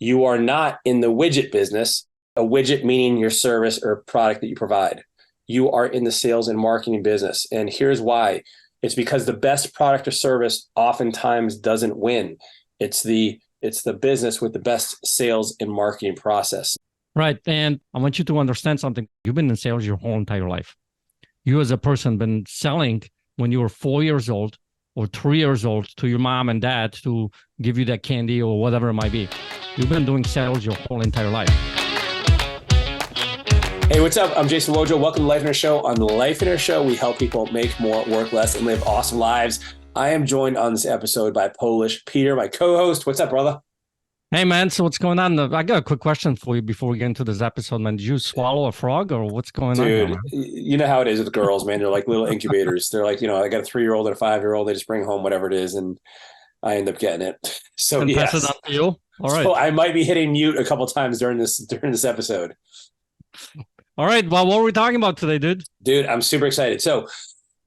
You are not in the widget business, a widget meaning your service or product that you provide. You are in the sales and marketing business. And here's why. It's because the best product or service oftentimes doesn't win. It's the business with the best sales and marketing process. Right. And I want you to understand something. You've been in sales your whole entire life. You as a person been selling when you were 4 years old or 3 years old to your mom and dad to give you that candy or whatever it might be. You've been doing sales your whole entire life. Hey, what's up? I'm Jason Wojo. Welcome to the Lifeonaire Show. On the Lifeonaire Show, we help people make more, work less, and live awesome lives. I am joined on this episode by Polish Peter, my co-host. What's up, brother? Hey, man. So what's going on? I got a quick question for you before we get into this episode, man. Did you swallow a frog or what's going on here, Dude, man? you know how it is with girls, man. They're like little incubators. They're like, I got a 3-year-old and a 5-year-old. They just bring home whatever it is, and I end up getting it. So And yes. pass it on to you? All right. So I might be hitting mute a couple times during this episode. All right. Well, what are we talking about today, dude? Dude, I'm super excited. So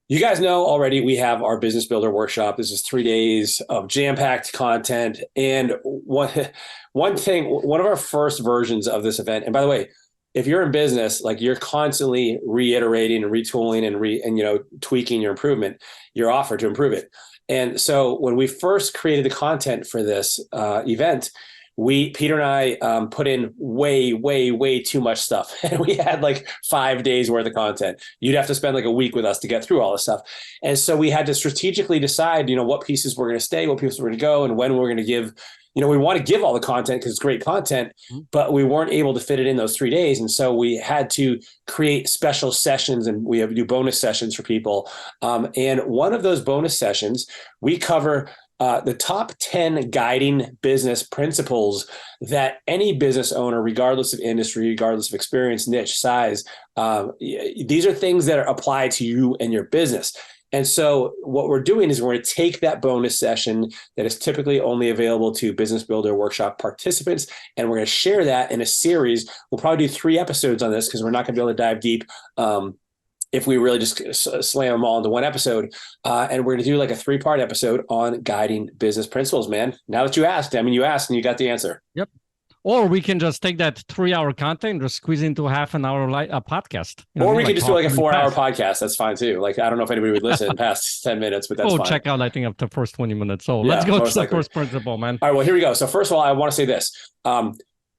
you guys know already we have our Business Builder Workshop. This is 3 days of jam-packed content. And one of our first versions of this event, and by the way, if you're in business, like you're constantly reiterating and retooling and tweaking your improvement, your offer to improve it. And so when we first created the content for this event, Peter and I put in way too much stuff. And we had like 5 days worth of content. You'd have to spend like a week with us to get through all this stuff. And so we had to strategically decide, what pieces were going to stay, what pieces were going to go, and when we're going to give, we want to give all the content because it's great content, but we weren't able to fit it in those 3 days. And so we had to create special sessions, and we have to do bonus sessions for people. And one of those bonus sessions, we cover the top 10 guiding business principles that any business owner, regardless of industry, regardless of experience, niche, size, these are things that are applied to you and your business. And so what we're doing is we're going to take that bonus session that is typically only available to Business Builder Workshop participants, and we're going to share that in a series. We'll probably do 3 episodes on this because we're not going to be able to dive deep if we really just slam them all into one episode. And we're going to do like a 3-part episode on guiding business principles, man. Now that you asked, you asked and you got the answer. Yep. Or we can just take that 3-hour content and just squeeze into a half an hour podcast. Or we could just do like a 4-hour podcast. That's fine too. Like, I don't know if anybody would listen past 10 minutes, but that's fine. Check out, I think, up to the first 20 minutes. So let's go to the first principle, man. All right, well, here we go. So first of all, I want to say this.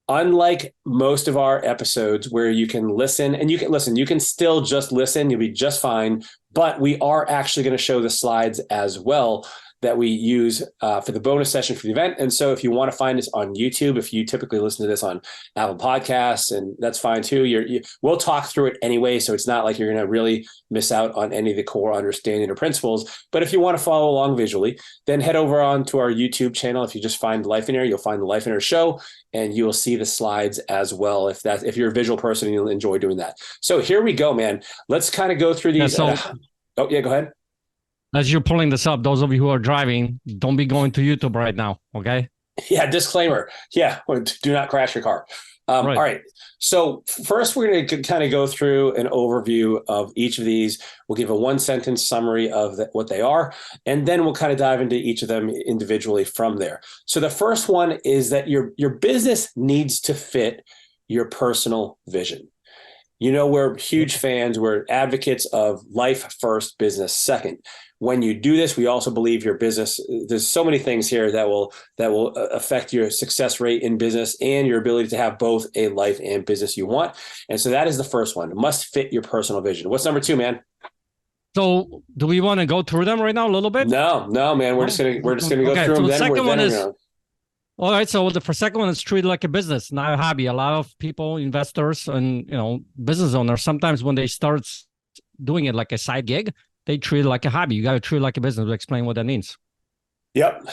Unlike most of our episodes where you can listen, and you can still just listen, you'll be just fine. But we are actually going to show the slides as well that we use for the bonus session for the event. And so if you want to find us on YouTube, if you typically listen to this on Apple Podcasts, and that's fine too, we'll talk through it anyway. So it's not like you're going to really miss out on any of the core understanding or principles. But if you want to follow along visually, then head over on to our YouTube channel. If you just find Lifeonaire, you'll find the Lifeonaire Show, and you will see the slides as well. If you're a visual person, you'll enjoy doing that. So here we go, man. Let's kind of go through these. Go ahead. As you're pulling this up, those of you who are driving, don't be going to YouTube right now, okay? Yeah, disclaimer. Yeah, do not crash your car. Right. All right. So first, we're going to kind of go through an overview of each of these. We'll give a 1-sentence summary of what they are, and then we'll kind of dive into each of them individually from there. So the first one is that your business needs to fit your personal vision. We're huge fans. We're advocates of life first, business second. When you do this, we also believe your business, there's so many things here that will affect your success rate in business and your ability to have both a life and business you want. And so that is the first one. It must fit your personal vision. What's number 2, man? So do we want to go through them right now a little bit? No, man. We're just gonna go through them. So the second one is, all right. So the second one is treated like a business, not a hobby. A lot of people, investors, and business owners, sometimes when they start doing it like a side gig, they treat it like a hobby. You got to treat it like a business. To explain what that means. Yep.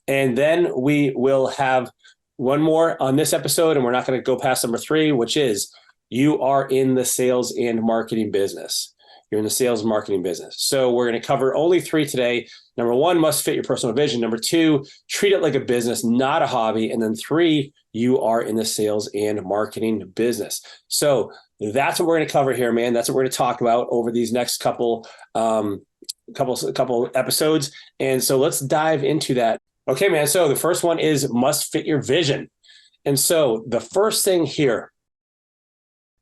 And then we will have one more on this episode, and we're not going to go past number 3, which is you are in the sales and marketing business. You're in the sales and marketing business. So we're going to cover only 3 today. Number 1, must fit your personal vision. Number 2, treat it like a business, not a hobby. And then 3, you are in the sales and marketing business. So that's what we're going to cover here, man. That's what we're going to talk about over these next couple episodes. And so let's dive into that. Okay, man. So the first one is must fit your vision. And so the first thing here,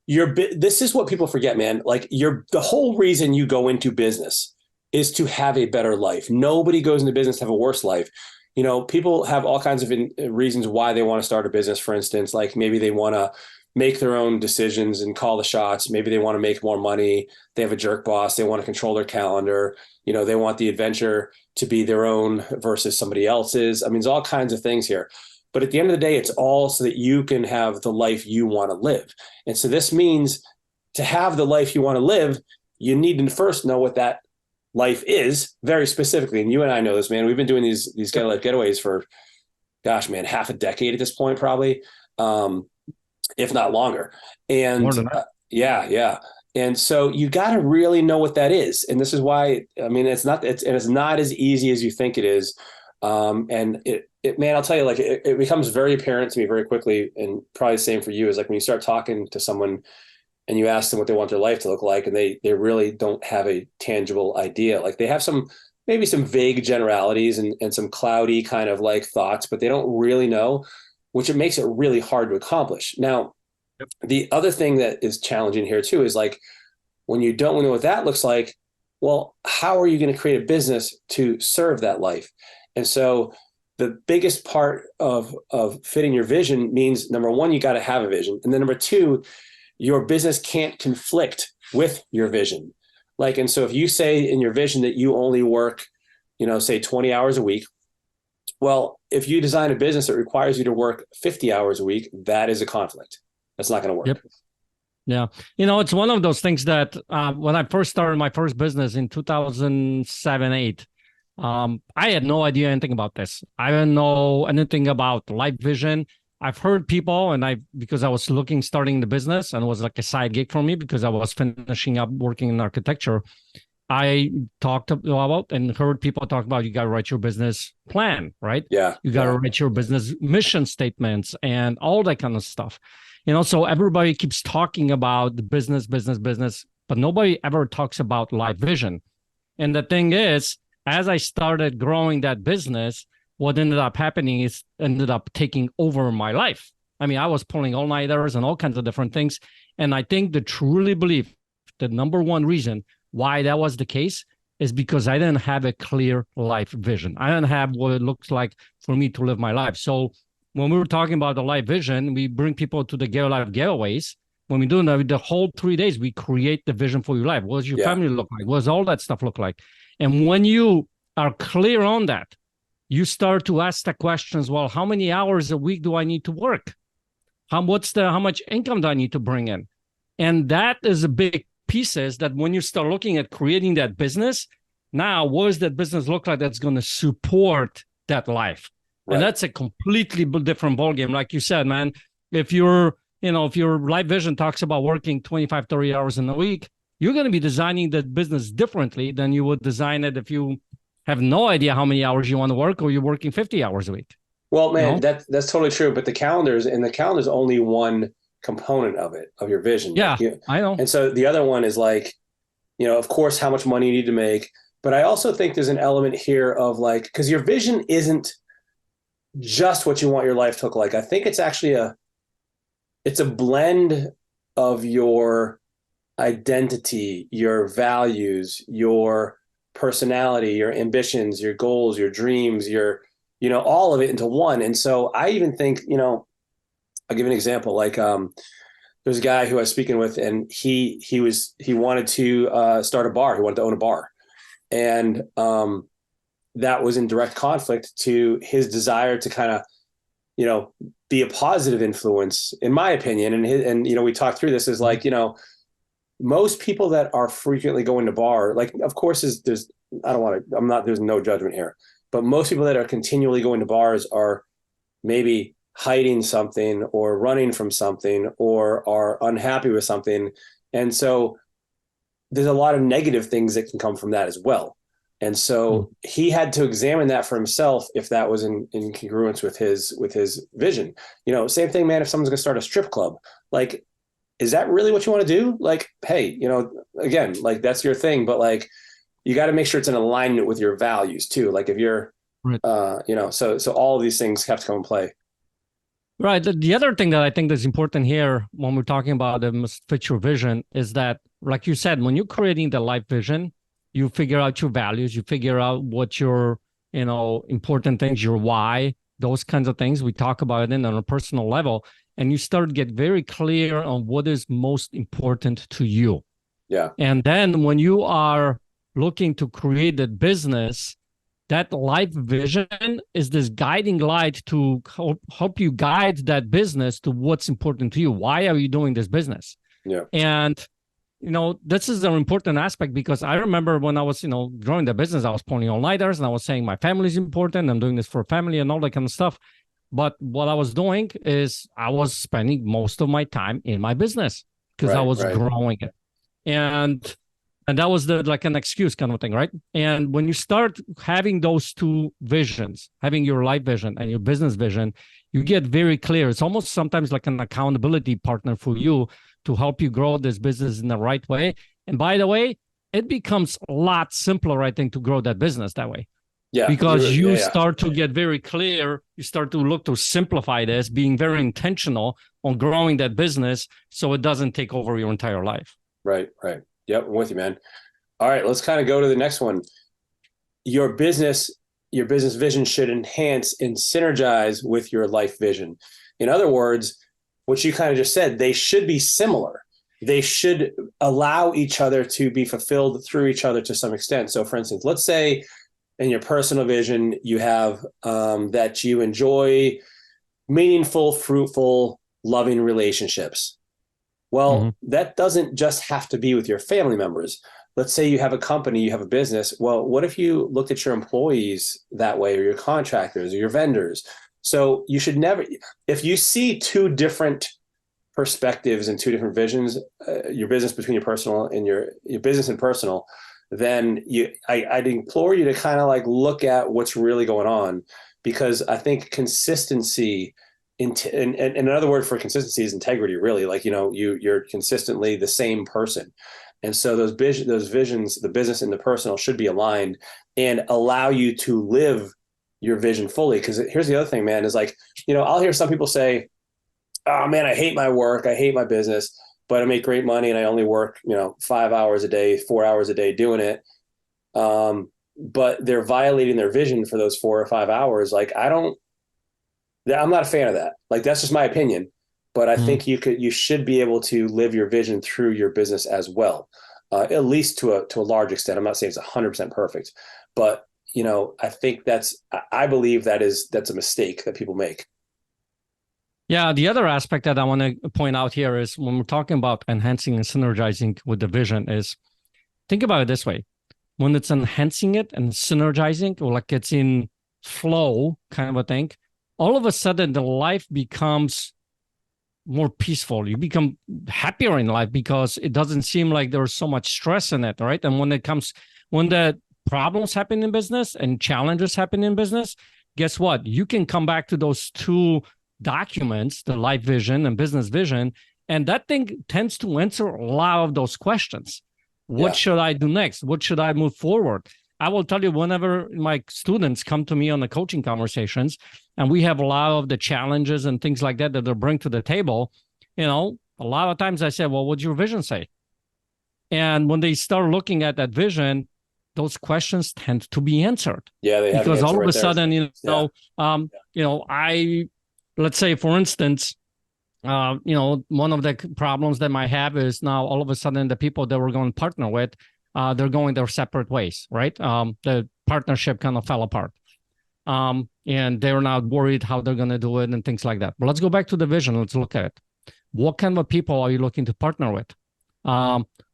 this is what people forget, man. Like the whole reason you go into business is to have a better life. Nobody goes into business to have a worse life. You know, people have all kinds of reasons why they want to start a business. For instance, like maybe they want to make their own decisions and call the shots. Maybe they want to make more money. They have a jerk boss. They want to control their calendar. You know, they want the adventure to be their own versus somebody else's. I mean, there's all kinds of things here. But at the end of the day, it's all so that you can have the life you want to live. And so this means to have the life you want to live, you need to first know what that life is very specifically. And you and I know this, man. We've been doing these Get a Life getaways for, gosh, man, half a decade at this point, probably, if not longer. And More than that. yeah. And so you got to really know what that is. And this is why, I mean, it's not as easy as you think it is. And man, I'll tell you, like, it becomes very apparent to me very quickly, and probably the same for you, is like when you start talking to someone and you ask them what they want their life to look like, and they really don't have a tangible idea. Like they have maybe some vague generalities and some cloudy kind of like thoughts, but they don't really know, which it makes it really hard to accomplish. Now, the other thing that is challenging here too is like, when you don't know what that looks like, well, how are you going to create a business to serve that life? And so the biggest part of fitting your vision means, number one, you got to have a vision. And then number two, your business can't conflict with your vision. Like, and so if you say in your vision that you only work, you know, say 20 hours a week, well, if you design a business that requires you to work 50 hours a week, that is a conflict. That's not going to work. Yep. Yeah. You know, it's one of those things that when I first started my first business in 2007, 8, I had no idea anything about this. I didn't know anything about life vision. I've heard people, and because I was starting the business, and it was like a side gig for me because I was finishing up working in architecture. I talked about and heard people talk about, you got to write your business plan, right? Yeah. You got to write your business mission statements and all that kind of stuff. You know, so everybody keeps talking about the business, but nobody ever talks about life vision. And the thing is, as I started growing that business, what ended up happening is ended up taking over my life. I mean, I was pulling all-nighters and all kinds of different things. And I think truly believe the number one reason why that was the case is because I didn't have a clear life vision. I didn't have what it looks like for me to live my life. So when we were talking about the life vision, we bring people to the Get a Life getaways. When we do the whole 3 days, we create the vision for your life. What does your family look like? What does all that stuff look like? And when you are clear on that, you start to ask the questions, well, how many hours a week do I need to work? How much income do I need to bring in? And that is a big pieces that when you start looking at creating that business, now what does that business look like that's going to support that life? Right. And that's a completely different ballgame. Like you said, man, if your life vision talks about working 25, 30 hours in a week, you're going to be designing the business differently than you would design it if you have no idea how many hours you want to work or you're working 50 hours a week. Well, man, that's totally true. But the calendar is only one component of your vision. Yeah, I know. And so the other one is like, you know, of course, how much money you need to make. But I also think there's an element here of like, because your vision isn't just what you want your life to look like. I think it's actually it's a blend of your identity, your values, your personality, your ambitions, your goals, your dreams, all of it into one. And so I even think, I'll give you an example. Like, there's a guy who I was speaking with, and he wanted to start a bar. He wanted to own a bar. And that was in direct conflict to his desire to kind of, be a positive influence, in my opinion. And we talked through this, is like, most people that are frequently going to bar, like, of course, there's no judgment here, but most people that are continually going to bars are maybe hiding something or running from something or are unhappy with something. And so there's a lot of negative things that can come from that as well. And so he had to examine that for himself, if that was in congruence with his vision. Same thing, man, if someone's going to start a strip club, like, is that really what you want to do? Like, hey, again, like, that's your thing, but like, you got to make sure it's in alignment with your values too. Like if you're, right. so all of these things have to come in play. Right. The other thing that I think is important here when we're talking about the must fit your vision is that, like you said, when you're creating the life vision, you figure out your values, you figure out what your, important things, your why, those kinds of things. We talk about it on a personal level, and you start to get very clear on what is most important to you. Yeah. And then when you are looking to create a business, that life vision is this guiding light to help you guide that business to what's important to you. Why are you doing this business? Yeah. And, this is an important aspect because I remember when I was, growing the business, I was pulling all-nighters and I was saying my family is important. I'm doing this for family and all that kind of stuff. But what I was doing is I was spending most of my time in my business because I was growing it. And that was like an excuse kind of thing, right? And when you start having those two visions, having your life vision and your business vision, you get very clear. It's almost sometimes like an accountability partner for you to help you grow this business in the right way. And by the way, it becomes a lot simpler, I think, to grow that business that way. Yeah. Because you start to get very clear. You start to look to simplify this, being very intentional on growing that business so it doesn't take over your entire life. Right. Yep, I'm with you, man. All right, let's kind of go to the next one. Your business vision should enhance and synergize with your life vision. In other words, what you kind of just said, they should be similar. They should allow each other to be fulfilled through each other to some extent. So for instance, let's say in your personal vision, you have that you enjoy meaningful, fruitful, loving relationships. Well, that doesn't just have to be with your family members. Let's say you have a company, you have a business. Well, what if you looked at your employees that way, or your contractors or your vendors? So you should never, if you see two different perspectives and two different visions, your business between your personal and your business and personal, then I'd implore you to kind of like look at what's really going on, because I think consistency, and another word for consistency is integrity, really. Like, you're consistently the same person. And so those visions, the business and the personal, should be aligned and allow you to live your vision fully. Because here's the other thing, man, is like, I'll hear some people say, oh man, I hate my work, I hate my business, but I make great money and I only work, 5 hours a day, 4 hours a day doing it. But they're violating their vision for those 4 or 5 hours. Like, I'm not a fan of that. Like, that's just my opinion, but I think you should be able to live your vision through your business as well, at least to a large extent. I'm not saying it's 100% perfect, but I think I believe that's a mistake that people make. Yeah. The other aspect that I want to point out here is when we're talking about enhancing and synergizing with the vision is, think about it this way. When it's enhancing it and synergizing, or like it's in flow kind of a thing, all of a sudden the life becomes more peaceful. You become happier in life because it doesn't seem like there's so much stress in it, right? And when the problems happen in business and challenges happen in business, guess what? You can come back to those two documents, the life vision and business vision, and that thing tends to answer a lot of those questions. What should I do next? What should I move forward? I will tell you, whenever my students come to me on the coaching conversations, and we have a lot of the challenges and things like that they bring to the table, a lot of times I say, well, what's your vision say? And when they start looking at that vision, those questions tend to be answered. Yeah, they have because all of a sudden, let's say, for instance, one of the problems that I have is now all of a sudden the people that we're going to partner with, they're going their separate ways, right? The partnership kind of fell apart. And they're not worried how they're going to do it and things like that. But let's go back to the vision. Let's look at it. What kind of people are you looking to partner with?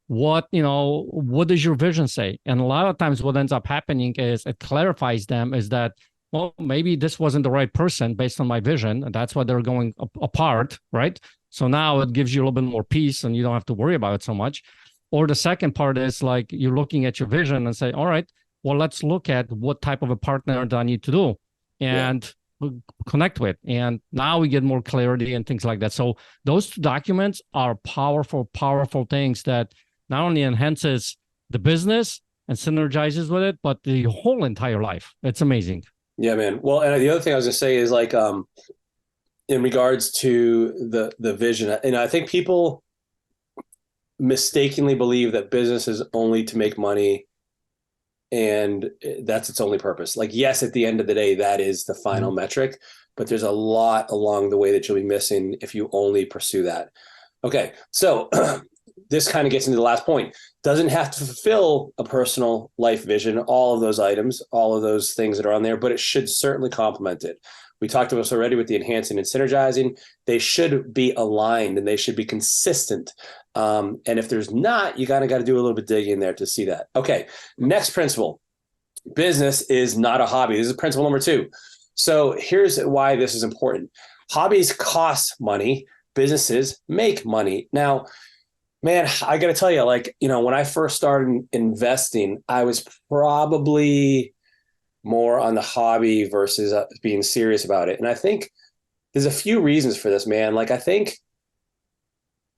What does your vision say? And a lot of times what ends up happening is it clarifies them is that, well, maybe this wasn't the right person based on my vision. And that's why they're going apart, right? So now it gives you a little bit more peace and you don't have to worry about it so much. Or the second part is like you're looking at your vision and say, all right, well, let's look at what type of a partner do I need to do and connect with. And now we get more clarity and things like that. So those two documents are powerful, powerful things that not only enhances the business and synergizes with it, but the whole entire life. It's amazing. Yeah, man. Well, and the other thing I was going to say is like, in regards to the vision. And I think people mistakenly believe that business is only to make money and that's its only purpose. Like, yes, at the end of the day, that is the final metric, but there's a lot along the way that you'll be missing if you only pursue that. Okay, so this kind of gets into the last point. Doesn't have to fulfill a personal life vision, all of those items, all of those things that are on there, but it should certainly complement it. We talked about this already with the enhancing and synergizing. They should be aligned and they should be consistent. And if there's not, you got to do a little bit digging there to see that. Okay, next principle. Business is not a hobby. This is principle number 2. So here's why this is important. Hobbies cost money. Businesses make money. Now, man, I got to tell you, like, when I first started investing, I was probably more on the hobby versus being serious about it. And I think there's a few reasons for this, man. Like, I think,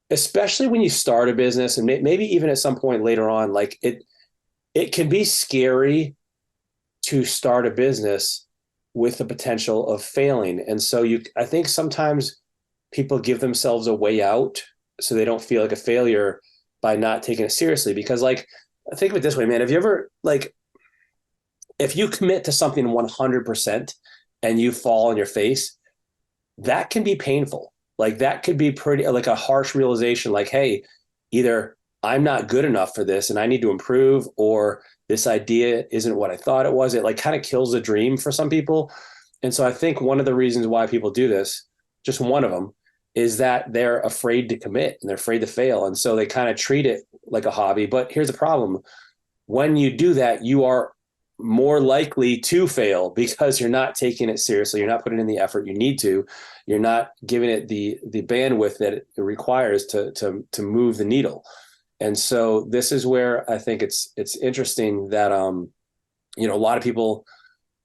especially when you start a business and maybe even at some point later on, like it can be scary to start a business with the potential of failing. And so I think sometimes people give themselves a way out so they don't feel like a failure by not taking it seriously. Because, like, think of it this way, man. Have you ever, like, if you commit to something 100% and you fall on your face, that can be painful. Like, that could be pretty, like, a harsh realization, like, hey, either I'm not good enough for this and I need to improve, or this idea isn't what I thought it was. It, like, kind of kills the dream for some people. And so I think one of the reasons why people do this, just one of them, is that they're afraid to commit and they're afraid to fail. And so they kind of treat it like a hobby. But here's the problem. When you do that, you are more likely to fail because you're not taking it seriously. You're not putting in the effort you need to. You're not giving it the bandwidth that it requires to move the needle. And so this is where I think it's interesting that a lot of people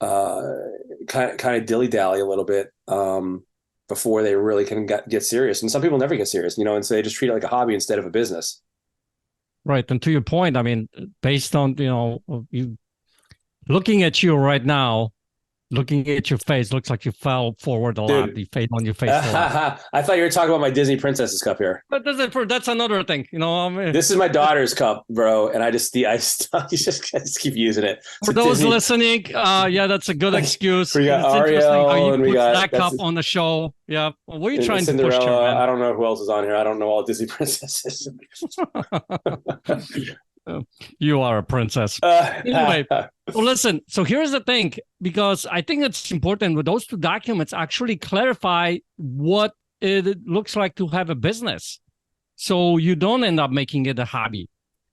kind of dilly-dally a little bit before they really can get serious. And some people never get serious, and so they just treat it like a hobby instead of a business. Right. And to your point, I mean, based on, you looking at you right now, looking at your face, looks like you fell forward a lot. You fell on your face a lot. I thought you were talking about my Disney Princesses cup here. But that's another thing, This is my daughter's cup, bro, and I just keep using it. For those listening, that's a good excuse. We got it's Ariel, how you and put we got that cup on the show. Yeah, what are you trying to push here, man? I don't know who else is on here. I don't know all Disney princesses. You are a princess. Anyway, well, listen. So here's the thing, because I think it's important with those 2 documents actually clarify what it looks like to have a business, so you don't end up making it a hobby.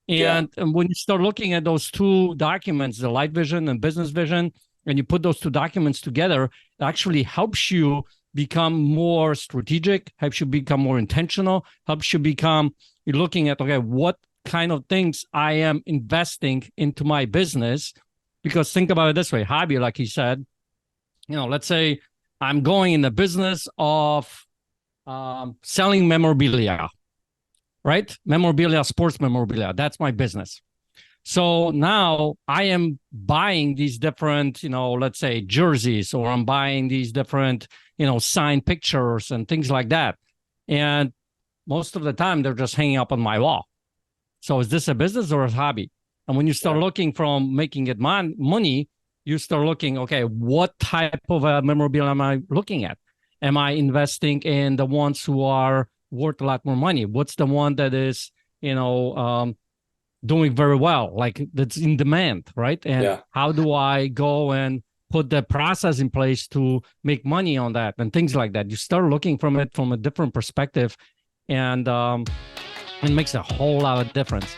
And when you start looking at those 2 documents, the life vision and business vision, and you put those 2 documents together, it actually helps you become more strategic, helps you become more intentional, helps you become, you're looking at, okay, what kind of things I am investing into my business. Because think about it this way, hobby, like he said, let's say I'm going in the business of selling memorabilia, right? Memorabilia, sports memorabilia, that's my business. So now I am buying these different, let's say jerseys, or I'm buying these different, signed pictures and things like that. And most of the time they're just hanging up on my wall. So is this a business or a hobby? And when you start looking from making it money, you start looking, okay, what type of memorabilia am I looking at? Am I investing in the ones who are worth a lot more money? What's the one that is, doing very well, like that's in demand, right? And how do I go and put the process in place to make money on that and things like that? You start looking from it from a different perspective, and it makes a whole lot of difference.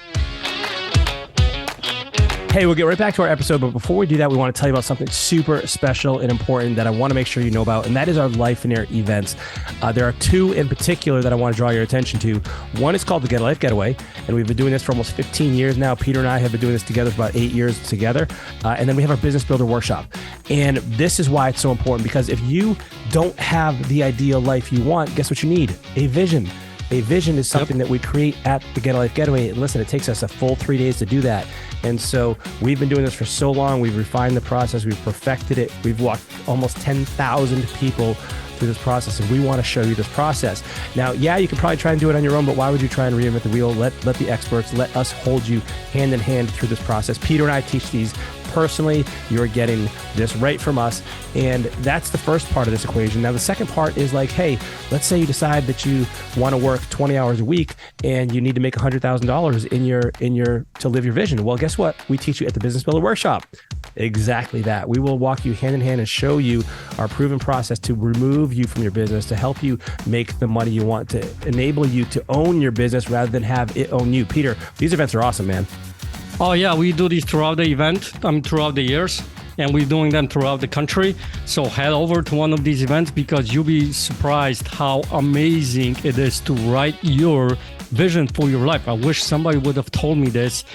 Hey, we'll get right back to our episode, but before we do that, we want to tell you about something super special and important that I want to make sure you know about, and that is our Lifeonaire events. There are 2 in particular that I want to draw your attention to. One is called the Get a Life Getaway, and we've been doing this for almost 15 years now. Peter and I have been doing this together for about 8 years together. And then we have our Business Builder Workshop. And this is why it's so important, because if you don't have the ideal life you want, guess what you need? A vision. A vision is something that we create at the Get a Life Getaway. And listen, it takes us a full 3 days to do that. And so we've been doing this for so long. We've refined the process. We've perfected it. We've walked almost 10,000 people through this process, and we want to show you this process. Now, yeah, you can probably try and do it on your own, but why would you try and reinvent the wheel? Let the experts, let us hold you hand in hand through this process. Peter and I teach these personally. You're getting this right from us. And that's the first part of this equation. Now, the second part is like, hey, let's say you decide that you want to work 20 hours a week and you need to make $100,000 to live your vision. Well, guess what? We teach you at the Business Builder Workshop. Exactly that. We will walk you hand in hand and show you our proven process to remove you from your business, to help you make the money you want, to enable you to own your business rather than have it own you. Peter, these events are awesome, man. Oh yeah, we do these throughout the event, throughout the years, and we're doing them throughout the country. So head over to one of these events because you'll be surprised how amazing it is to write your vision for your life. I wish somebody would have told me this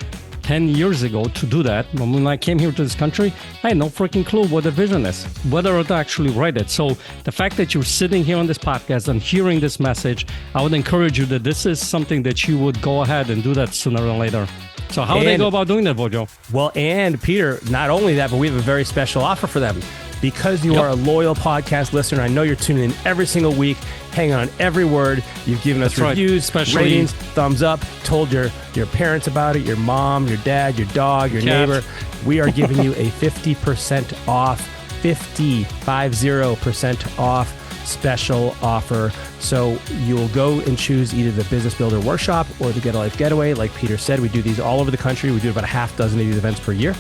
10 years ago to do that. When I came here to this country, I had no freaking clue what a vision is, whether to actually write it. So the fact that you're sitting here on this podcast and hearing this message, I would encourage you that this is something that you would go ahead and do that sooner than later. So how do they go about doing that, Wojo? Well, and Peter, not only that, but we have a very special offer for them. Because you are a loyal podcast listener, I know you're tuning in every single week, hanging on every word. You've given us reviews, ratings, thumbs up, told your parents about it, your mom, your dad, your dog, your neighbor. We are giving you a 50% off, 50% off special offer. So you'll go and choose either the Business Builder Workshop or the Get a Life Getaway. Like Peter said, we do these all over the country. We do about a half dozen of these events per year.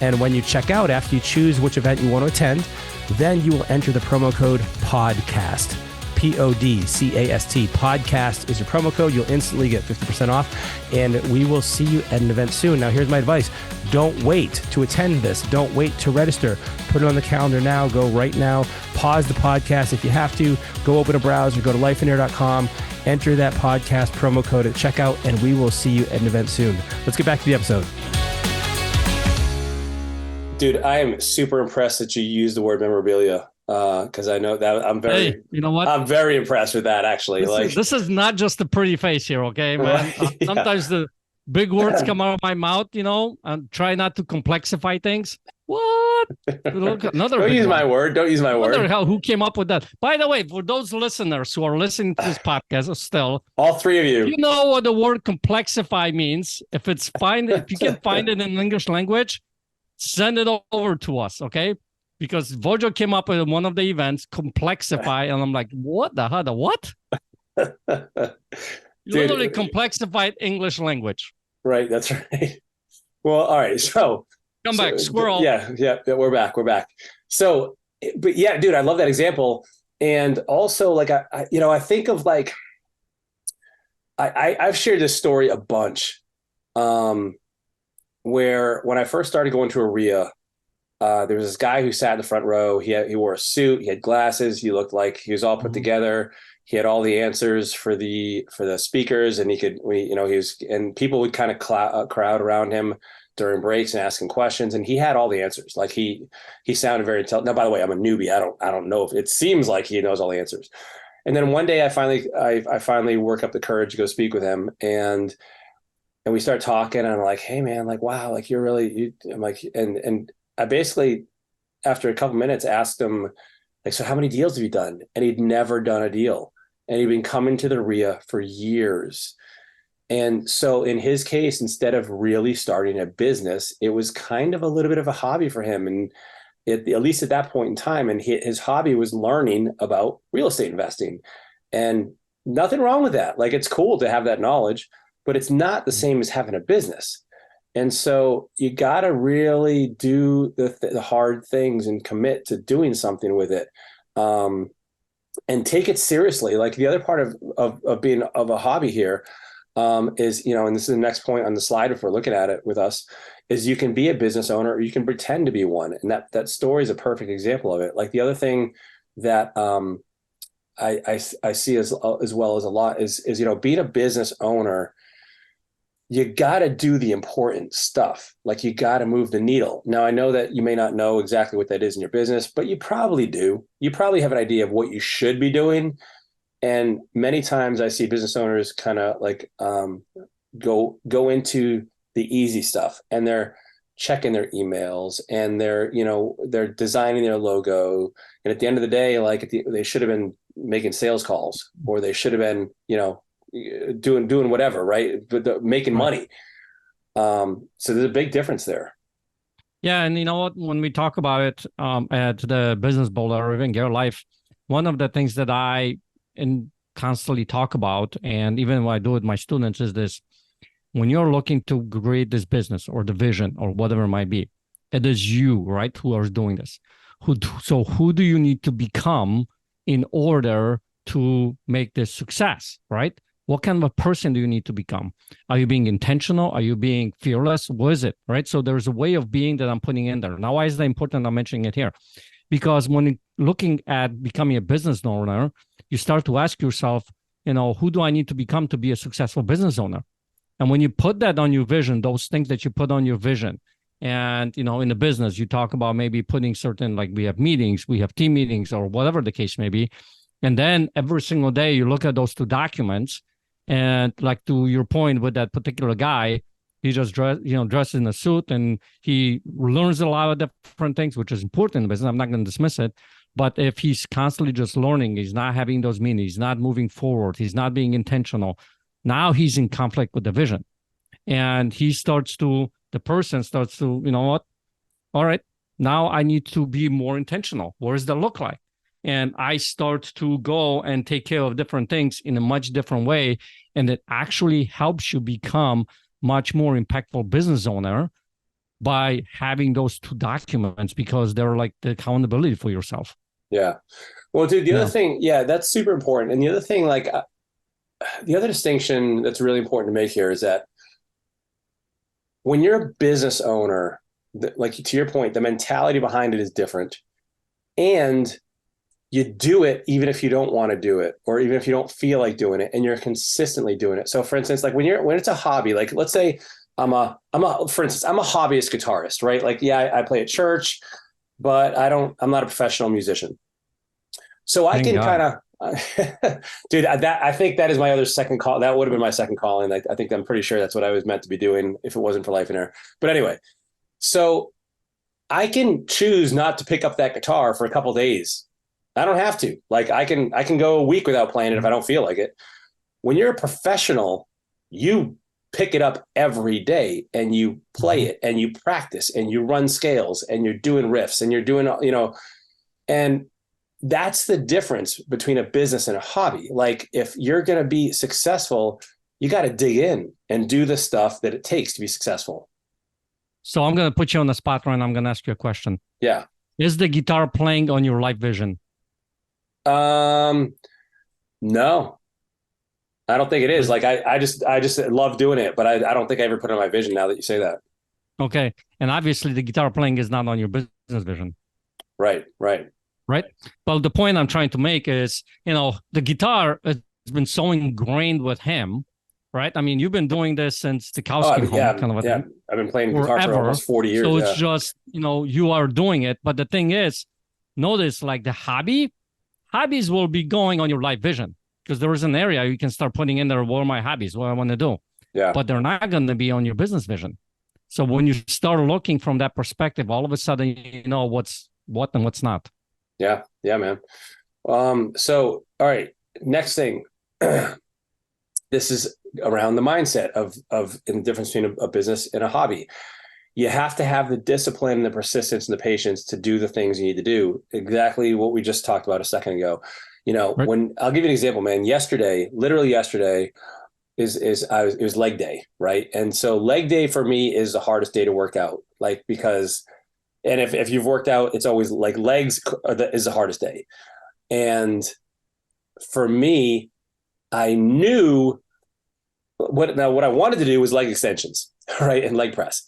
And when you check out, after you choose which event you want to attend, then you will enter the promo code PODCAST. PODCAST. Podcast is your promo code. You'll instantly get 50% off. And we will see you at an event soon. Now, here's my advice. Don't wait to attend this. Don't wait to register. Put it on the calendar now. Go right now. Pause the podcast if you have to. Go open a browser. Go to lifeonaire.com. Enter that podcast promo code at checkout, and we will see you at an event soon. Let's get back to the episode. Dude, I am super impressed that you used the word memorabilia. Because I know that I'm very, hey, you know what? I'm very impressed with that. Actually, this is not just a pretty face here, okay, man. Right, yeah. Sometimes the big words come out of my mouth, and try not to complexify things. What? Another. Don't use my word. Don't use my word. Who came up with that? By the way, for those listeners who are listening to this podcast, still, all three of you, you know what the word complexify means. If you can find it in English language, send it over to us, okay? Because Wojo came up with one of the events, Complexify, and I'm like, what the hell? The what? Literally complexified English language. Right, that's right. Well, all right, so come back, squirrel. Yeah, we're back. So, but yeah, dude, I love that example, and also like I think of like I've shared this story a bunch, where when I first started going to a RIA. There was this guy who sat in the front row. He wore a suit. He had glasses. He looked like he was all put together. He had all the answers for the speakers, and and people would kind of crowd around him during breaks and asking questions, and he had all the answers. Like he sounded very intelligent. Now, by the way, I'm a newbie. I don't know if it seems like he knows all the answers. And then one day, I finally work up the courage to go speak with him, and we start talking. And I'm like, hey man, like wow, like you're really. I'm like, and I basically, after a couple minutes, asked him, like, so how many deals have you done? And he'd never done a deal. And he'd been coming to the RIA for years. And so in his case, instead of really starting a business, it was kind of a little bit of a hobby for him. And at least at that point in time, and his hobby was learning about real estate investing. And nothing wrong with that. Like, it's cool to have that knowledge, but it's not the same as having a business. And so you got to really do the hard things and commit to doing something with it, and take it seriously. Like the other part of being of a hobby here is, and this is the next point on the slide if we're looking at it with us, is you can be a business owner or you can pretend to be one. And that story is a perfect example of it. Like the other thing that I see as well as a lot is being a business owner. You got to do the important stuff. Like you got to move the needle. Now, I know that you may not know exactly what that is in your business, but you probably do. You probably have an idea of what you should be doing. And many times I see business owners kind of like go into the easy stuff, and they're checking their emails and they're designing their logo. And at the end of the day, like they should have been making sales calls, or they should have been, doing whatever, right? But making money. So there's a big difference there. Yeah, and you know what? When we talk about it at the Business Builder or even Gear Life, one of the things that I constantly talk about, and even when I do with my students, is this: when you're looking to create this business or the vision or whatever it might be, it is you, right, who are doing this. So who do you need to become in order to make this success, right? What kind of a person do you need to become? Are you being intentional? Are you being fearless? What is it, right? So there's a way of being that I'm putting in there. Now, why is that important? I'm mentioning it here. Because when looking at becoming a business owner, you start to ask yourself, who do I need to become to be a successful business owner? And when you put that on your vision, those things that you put on your vision, and, in the business, you talk about maybe putting certain, like we have meetings, we have team meetings or whatever the case may be. And then every single day you look at those two documents. And like to your point with that particular guy, he just dressed in a suit and he learns a lot of different things, which is important in business. I'm not going to dismiss it. But if he's constantly just learning, he's not having those meetings, he's not moving forward, he's not being intentional, now he's in conflict with the vision. And the person starts to, what? All right, now I need to be more intentional. What does that look like? And I start to go and take care of different things in a much different way. And it actually helps you become much more impactful business owner by having those two documents, because they're like the accountability for yourself. Yeah. Well, dude, the other thing, that's super important. And the other thing, like the other distinction that's really important to make here is that when you're a business owner, like to your point, the mentality behind it is different. And you do it even if you don't want to do it, or even if you don't feel like doing it, and you're consistently doing it. So for instance, like when it's a hobby, like let's say I'm a hobbyist guitarist, right? Like, I play at church, but I'm not a professional musician. So I can kind of, dude, I think that is my other second call. That would have been my second calling. I think I'm pretty sure that's what I was meant to be doing if it wasn't for Lifeonaire. But anyway, so I can choose not to pick up that guitar for a couple of days. I don't have to. Like I can go a week without playing it if I don't feel like it. When you're a professional, you pick it up every day and you play it and you practice and you run scales and you're doing riffs and you're doing, and that's the difference between a business and a hobby. Like if you're going to be successful, you got to dig in and do the stuff that it takes to be successful. So I'm going to put you on the spot, Ryan. I'm going to ask you a question. Yeah. Is the guitar playing on your life vision? No, I don't think it is. Like I just love doing it, but I don't think I ever put it on my vision now that you say that. Okay. And obviously the guitar playing is not on your business vision. Right. Well, the point I'm trying to make is, the guitar has been so ingrained with him, right? I mean, you've been doing this since the cows came home. Yeah. I've been playing guitar for almost 40 years. So it's just, you are doing it. But the thing is, notice like the hobbies will be going on your life vision, because there is an area you can start putting in there, what are my hobbies, what I want to do. Yeah. But they're not going to be on your business vision. So when you start looking from that perspective, all of a sudden, you know what's what and what's not. Yeah, man. So, all right, next thing. This is around the mindset of in the difference between a business and a hobby. You have to have the discipline, the persistence, and the patience to do the things you need to do. Exactly what we just talked about a second ago. Right. When I'll give you an example, man. Literally yesterday, it was leg day, right? And so leg day for me is the hardest day to work out, like because, and if you've worked out, it's always like legs is the hardest day. And for me, I knew what I wanted to do was leg extensions, right, and leg press.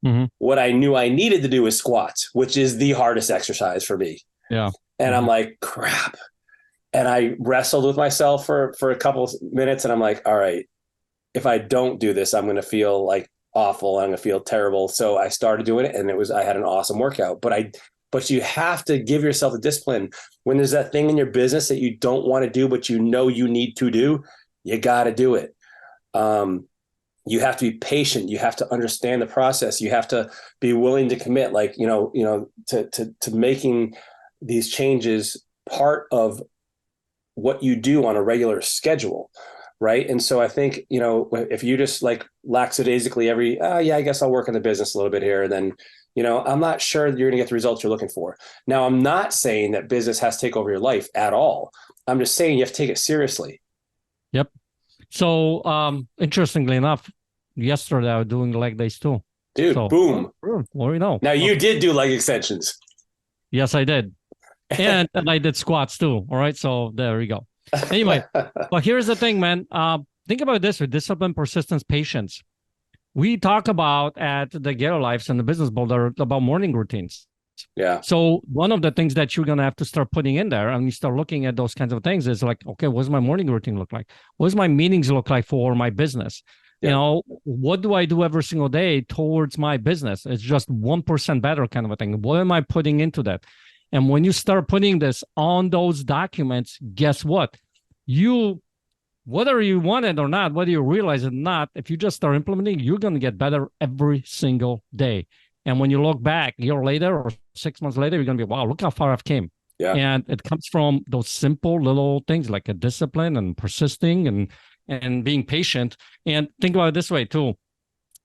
Mm-hmm. What I knew I needed to do is squats, which is the hardest exercise for me. Yeah. And I'm like, crap. And I wrestled with myself for a couple of minutes. And I'm like, all right, if I don't do this, I'm going to feel like awful. I'm going to feel terrible. So I started doing it, and I had an awesome workout. But you have to give yourself the discipline. When there's that thing in your business that you don't want to do, but you know you need to do, you got to do it. you have to be patient. You have to understand the process. You have to be willing to commit, like, to making these changes part of what you do on a regular schedule. Right. And so I think, if you just like lackadaisically I guess I'll work in the business a little bit here, and then, I'm not sure that you're going to get the results you're looking for. Now, I'm not saying that business has to take over your life at all. I'm just saying you have to take it seriously. Yep. So, interestingly enough, yesterday I was doing leg days too. Dude, so, boom. Well, Now you did do leg extensions. Yes, I did. And I did squats too. All right. So there we go. Anyway, but here's the thing, man. Think about this with discipline, persistence, patience. We talk about at the Ghetto Lives and the Business Builder about morning routines. Yeah. So one of the things that you're going to have to start putting in there, and you start looking at those kinds of things, is like, okay, what does my morning routine look like? What does my meetings look like for my business? Yeah. What do I do every single day towards my business? It's just 1% better kind of a thing. What am I putting into that? And when you start putting this on those documents, guess what? Whether you want it or not, whether you realize it or not, if you just start implementing, you're going to get better every single day. And when you look back a year later or 6 months later, you're going to be, wow, look how far I've came. Yeah. And it comes from those simple little things like a discipline and persisting and being patient. And think about it this way too.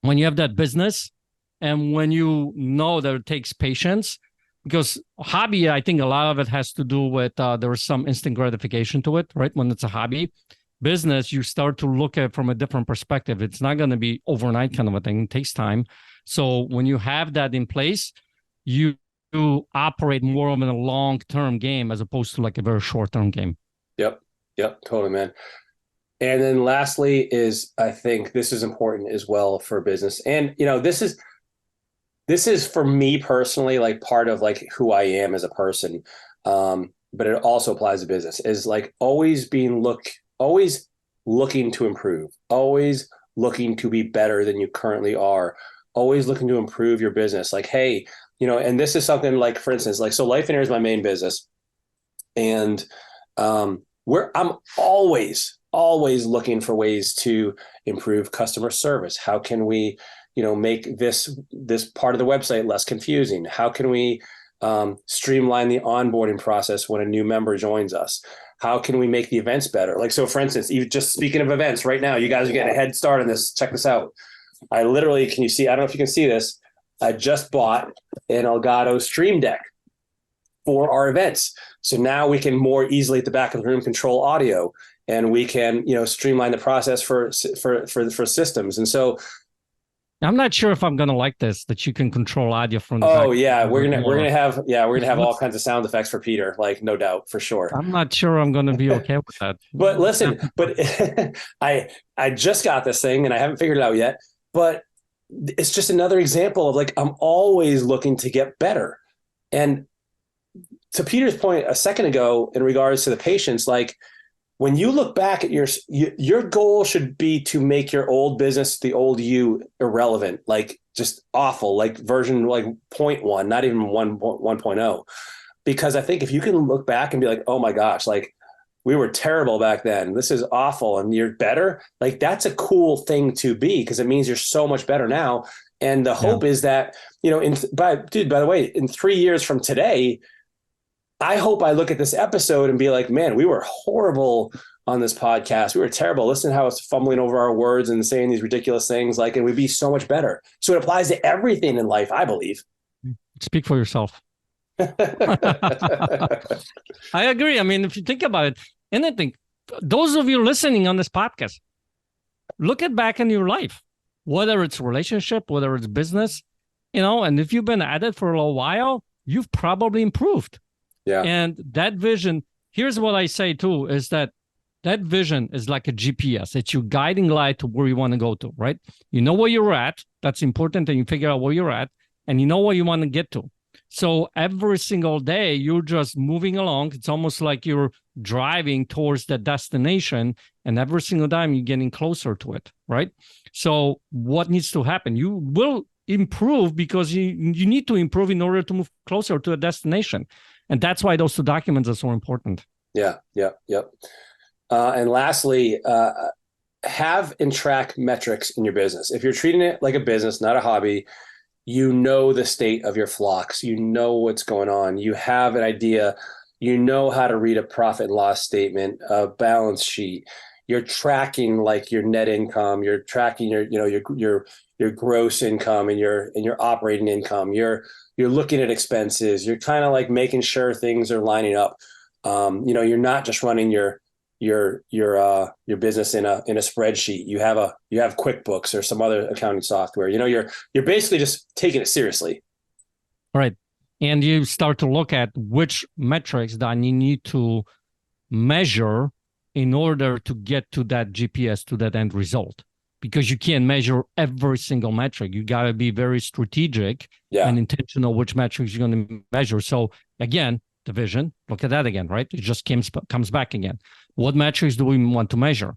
When you have that business and when you know that it takes patience, because hobby, I think a lot of it has to do with there is some instant gratification to it, right? When it's a hobby. Business, you start to look at it from a different perspective. It's not going to be overnight kind of a thing. It takes time. So when you have that in place, you operate more of a long-term game as opposed to like a very short-term game. Yep, totally, man. And then lastly is, I think this is important as well for business. And, this is for me personally, like part of like who I am as a person. But it also applies to business, is like always looking to improve, always looking to be better than you currently are, always looking to improve your business. Like, hey, and this is something like, for instance, like, so Lifeonaire is my main business. And I'm always looking for ways to improve customer service. How can we, make this part of the website less confusing? How can we streamline the onboarding process when a new member joins us? How can we make the events better? Like, so for instance, even just speaking of events right now, you guys are getting a head start on this. Check this out. I literally, can you see, I don't know if you can see this. I just bought an Elgato Stream Deck for our events. So now we can more easily at the back of the room control audio, and we can, streamline the process for systems. And so I'm not sure if I'm going to like this, that you can control audio from the back. Yeah, we're going to have all kinds of sound effects for Peter, like no doubt, for sure. I'm not sure I'm going to be okay with that. But listen, I just got this thing and I haven't figured it out yet, but it's just another example of like, I'm always looking to get better. And to Peter's point a second ago, in regards to the patients, like, when you look back at your goal should be to make your old business, the old you, irrelevant, like just awful, like version like 0.1, not even 1.0. Because I think if you can look back and be like, oh my gosh, like we were terrible back then, this is awful, and you're better, like that's a cool thing to be, because it means you're so much better now. And the hope is that, by the way, in 3 years from today, I hope I look at this episode and be like, man, we were horrible on this podcast. We were terrible. Listen to how it's fumbling over our words and saying these ridiculous things, like, and we'd be so much better. So it applies to everything in life, I believe. Speak for yourself. I agree. I mean, if you think about it, anything, those of you listening on this podcast, look at back in your life, whether it's relationship, whether it's business, and if you've been at it for a little while, you've probably improved. Yeah. And that vision, here's what I say too, is that vision is like a GPS. It's your guiding light to where you want to go to, right? You know where you're at. That's important. And you figure out where you're at, and you know where you want to get to. So every single day, you're just moving along. It's almost like you're driving towards the destination, and every single time you're getting closer to it, right? So what needs to happen? You will improve because you need to improve in order to move closer to a destination. And that's why those two documents are so important. Yeah. And lastly, have and track metrics in your business. If you're treating it like a business, not a hobby, you know the state of your flocks, you know what's going on, you have an idea, you know how to read a profit and loss statement, a balance sheet. You're tracking like your net income, you're tracking your gross income and your operating income. You're looking at expenses. You're kind of like making sure things are lining up. You're not just running your business in a spreadsheet. You have QuickBooks or some other accounting software. You're basically just taking it seriously. Right. And you start to look at which metrics that you need to measure in order to get to that GPS, to that end result. Because you can't measure every single metric. You got to be very strategic and intentional which metrics you're going to measure. So again, the vision, look at that again, right? It just comes back again. What metrics do we want to measure?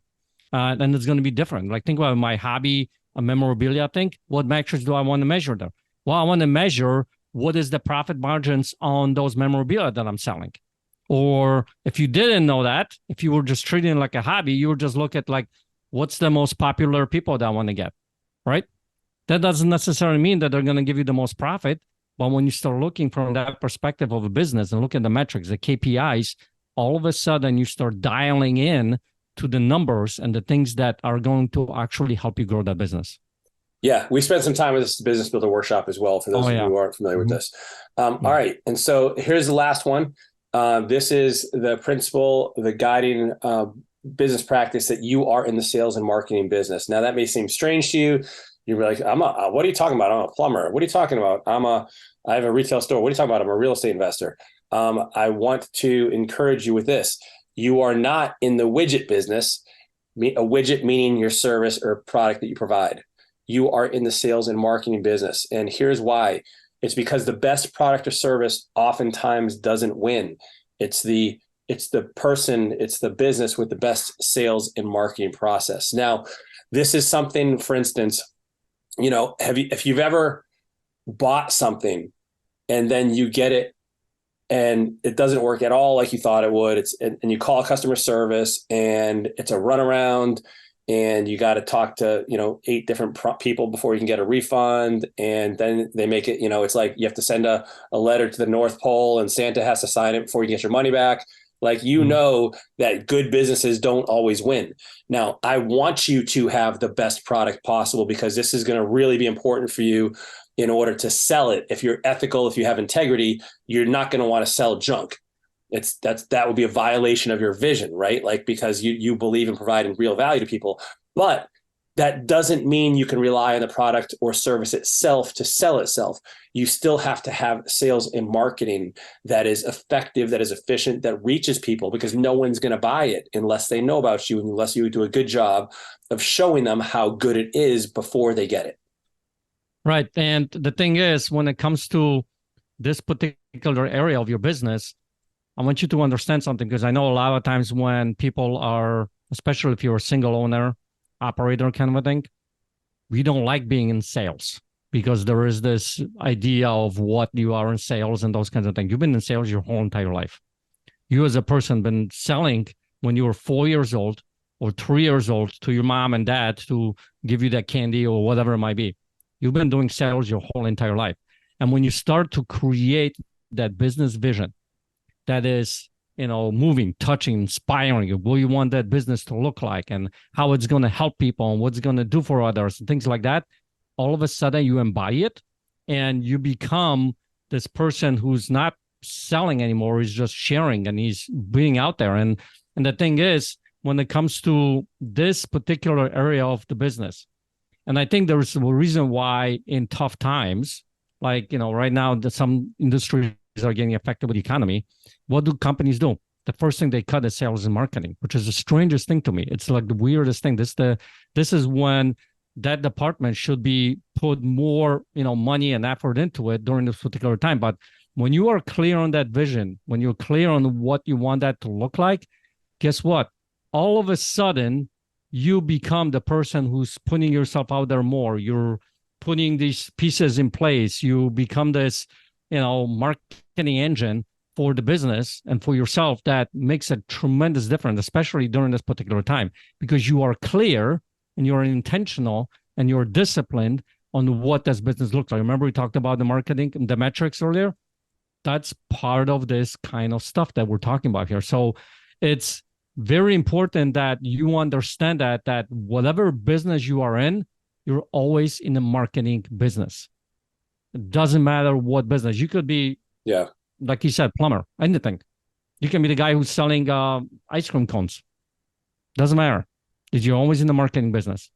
And it's going to be different. Like think about my hobby, a memorabilia thing. What metrics do I want to measure there? Well, I want to measure what is the profit margins on those memorabilia that I'm selling. Or if you didn't know that, if you were just treating it like a hobby, you would just look at like, what's the most popular people that I want to get, right? That doesn't necessarily mean that they're going to give you the most profit. But when you start looking from that perspective of a business and look at the metrics, the KPIs, all of a sudden you start dialing in to the numbers and the things that are going to actually help you grow that business. Yeah, we spent some time with this business builder workshop as well, for those who aren't familiar with this. All right. And so here's the last one. This is the principle, the guiding business practice that you are in the sales and marketing business. Now, that may seem strange to you. You're like, what are you talking about? I'm a plumber. What are you talking about? I have a retail store. What are you talking about? I'm a real estate investor. I want to encourage you with this. You are not in the widget business, a widget meaning your service or product that you provide. You are in the sales and marketing business. And here's why. It's because the best product or service oftentimes doesn't win. It's the person, it's the business with the best sales and marketing process. Now, this is something, for instance, if you've ever bought something and then you get it and it doesn't work at all like you thought it would, and you call customer service and it's a runaround and you got to talk to 8 different people before you can get a refund, and then they make it it's like you have to send a letter to the North Pole and Santa has to sign it before you get your money back. Like, know that good businesses don't always win. Now, I want you to have the best product possible because this is going to really be important for you in order to sell it. If you're ethical, if you have integrity, you're not going to want to sell junk. That would be a violation of your vision, right? Like, because you believe in providing real value to people, but that doesn't mean you can rely on the product or service itself to sell itself. You still have to have sales and marketing that is effective, that is efficient, that reaches people, because no one's going to buy it unless they know about you, unless you do a good job of showing them how good it is before they get it. Right. And the thing is, when it comes to this particular area of your business, I want you to understand something, because I know a lot of times when people are, especially if you're a single owner, operator kind of a thing, we don't like being in sales because there is this idea of what you are in sales and those kinds of things. You've been in sales your whole entire life. You as a person been selling when you were 4 years old or 3 years old to your mom and dad to give you that candy or whatever it might be. You've been doing sales your whole entire life. And when you start to create that business vision that is moving, touching, inspiring you, what you want that business to look like and how it's going to help people and what's going to do for others and things like that, all of a sudden you embody it and you become this person who's not selling anymore. He's just sharing and he's being out there. And the thing is, when it comes to this particular area of the business, and I think there's a reason why in tough times, like, right now, some industries are getting affected with the economy. What do companies do? The first thing they cut is sales and marketing, which is the strangest thing to me. It's like the weirdest thing. This is when that department should be put more, money and effort into it during this particular time. But when you are clear on that vision, when you're clear on what you want that to look like, guess what? All of a sudden, you become the person who's putting yourself out there more. You're putting these pieces in place. You become this, marketing engine for the business and for yourself that makes a tremendous difference, especially during this particular time, because you are clear and you're intentional and you're disciplined on what this business looks like. Remember we talked about the marketing and the metrics earlier? That's part of this kind of stuff that we're talking about here. So it's very important that you understand that whatever business you are in, you're always in the marketing business. It doesn't matter what business. You could be, like you said, plumber, anything. You can be the guy who's selling ice cream cones. Doesn't matter. You're always in the marketing business.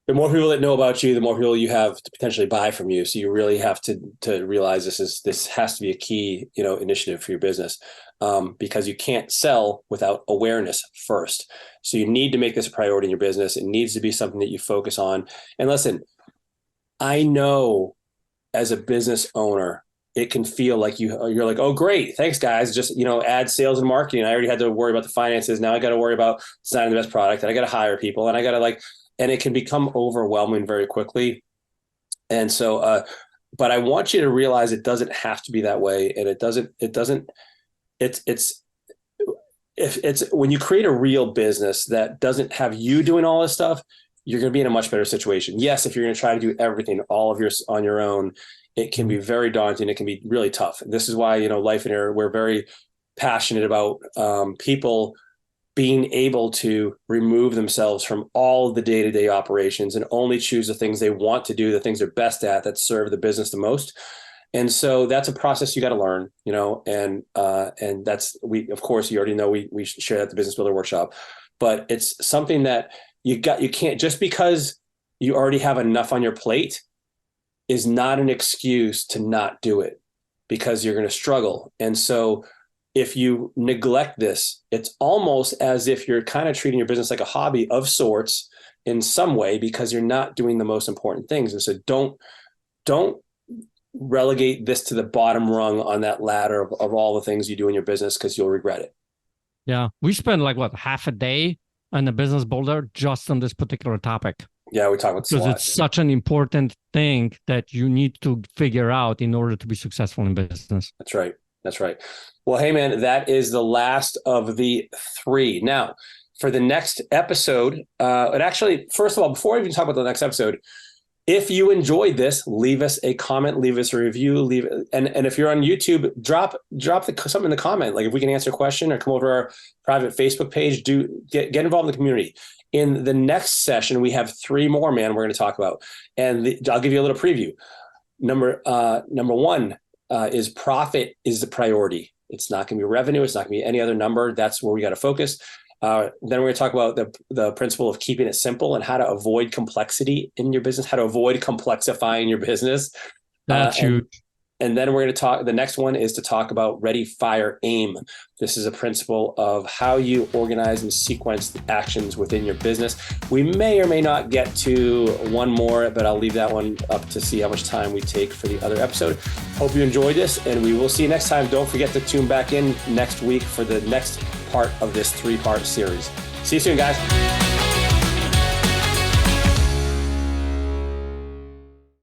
The more people that know about you, the more people you have to potentially buy from you. So you really have to realize this has to be a key, initiative for your business, because you can't sell without awareness first. So you need to make this a priority in your business. It needs to be something that you focus on. And listen, I know as a business owner, it can feel like you're like, oh, great. Thanks, guys. Just, add sales and marketing. I already had to worry about the finances. Now I got to worry about designing the best product, and I got to hire people, and I got to and it can become overwhelming very quickly. And so, but I want you to realize it doesn't have to be that way. And it's when you create a real business that doesn't have you doing all this stuff, you're going to be in a much better situation. Yes, if you're going to try to do everything on your own, it can be very daunting. It can be really tough. This is why, Lifeonaire, we're very passionate about people being able to remove themselves from all the day-to-day operations and only choose the things they want to do, the things they're best at that serve the business the most. And so that's a process you got to learn, and that's, of course, you already know, we share that at the Business Builder Workshop, but it's something that you can't, just because you already have enough on your plate is not an excuse to not do it, because you're going to struggle. And so if you neglect this, it's almost as if you're kind of treating your business like a hobby of sorts in some way, because you're not doing the most important things. And so don't relegate this to the bottom rung on that ladder of all the things you do in your business, because you'll regret it. Yeah. We spend half a day on the Business Builder just on this particular topic. Yeah, we talk about this a lot. Because it's such an important thing that you need to figure out in order to be successful in business. That's right. That's right. Well, hey, man, that is the last of the 3. Now, for the next episode, and actually, first of all, before I even talk about the next episode, if you enjoyed this, leave us a comment, leave us a review, and if you're on YouTube, drop something in the comment. Like if we can answer a question or come over to our private Facebook page, get involved in the community. In the next session, we have 3 more, man, we're going to talk about, and I'll give you a little preview. Number 1 is profit is the priority. It's not going to be revenue. It's not going to be any other number. That's where we got to focus. Then we're going to talk about the principle of keeping it simple and how to avoid complexity in your business, how to avoid complexifying your business. That's huge. And then we're going to talk, the next one is to talk about ready, fire, aim. This is a principle of how you organize and sequence the actions within your business. We may or may not get to one more, but I'll leave that one up to see how much time we take for the other episode. Hope you enjoyed this, and we will see you next time. Don't forget to tune back in next week for the next part of this 3-part series. See you soon, guys.